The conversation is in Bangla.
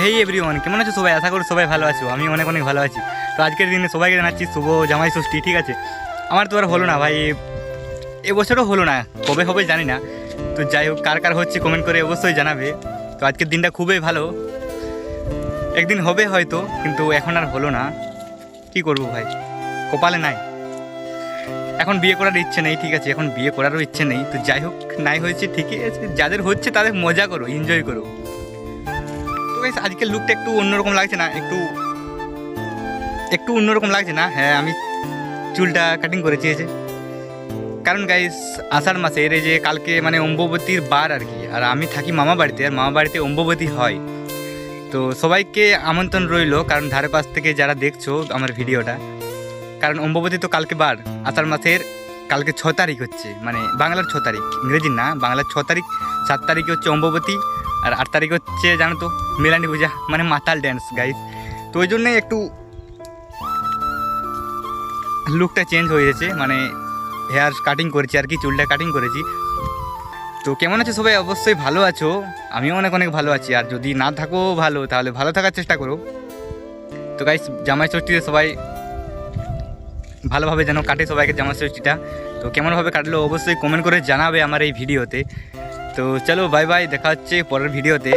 হেই এভরিওয়ান, কেমন আছো সবাই? আশা করি সবাই ভালো আছো। আমি অনেক অনেক ভালো আছি। তো আজকের দিনে সবাইকে জানাচ্ছি শুভ জামাই ষষ্ঠী। ঠিক আছে, আমার তো আর হলো না ভাই, এবছরও হলো না, কবে হবে জানি না। তো যাই হোক, কার কার হচ্ছে কমেন্ট করে অবশ্যই জানাবে। তো আজকের দিনটা খুবই ভালো, একদিন হবে হয়তো, কিন্তু এখন আর হলো না। কি করব ভাই, কপালে নাই। এখন বিয়ে করার ইচ্ছে নেই, ঠিক আছে, এখন বিয়ে করারও ইচ্ছে নেই। তো যাই হোক, নাই হয়েছে ঠিকই আছে, যাদের হচ্ছে তাদের মজা করো, এনজয় করো। তো গাইস, আজকের লুকটা একটু অন্যরকম লাগছে না? একটু একটু অন্যরকম লাগছে না? হ্যাঁ, আমি চুলটা কাটিং করেছি এই যে। কারণ গাইস, আষাঢ় মাসের এই যে কালকে মানে অম্বুবতীর বার আর কি, আর আমি থাকি মামা বাড়িতে, আর মামা বাড়িতে অম্বুবতী হয়। তো সবাইকে আমন্ত্রণ রইলো, কারণ ধারে পাশ থেকে যারা দেখছো আমার ভিডিওটা, কারণ অম্বুবতী তো কালকে বার, আষাঢ় মাসের কালকে 6 তারিখ হচ্ছে, মানে বাংলার 6 তারিখ, ইংরেজির না, বাংলার 6 তারিখ। 7 তারিখে হচ্ছে অম্বুবতী, আর 8 তারিখ হচ্ছে জানো তো মেলানি পূজা, মানে মাতাল ড্যান্স গাইস। তো ওই জন্যই একটু লুকটা চেঞ্জ হয়ে গেছে, মানে হেয়ার কাটিং করেছি আর কি, চুলটা কাটিং করেছি। তো কেমন আছো সবাই? অবশ্যই ভালো আছো, আমিও অনেক অনেক ভালো আছি। আর যদি না থাকো ভালো, তাহলে ভালো থাকার চেষ্টা করো। তো গাইস, জামাই ষষ্ঠীতে সবাই ভালোভাবে যেন কাটে সবাইকে জামাই ষষ্ঠীটা। তো কেমনভাবে কাটলো অবশ্যই কমেন্ট করে জানাবে আমার এই ভিডিওতে। তো চলো, বাই বাই, দেখা হচ্ছে পরের ভিডিওতে।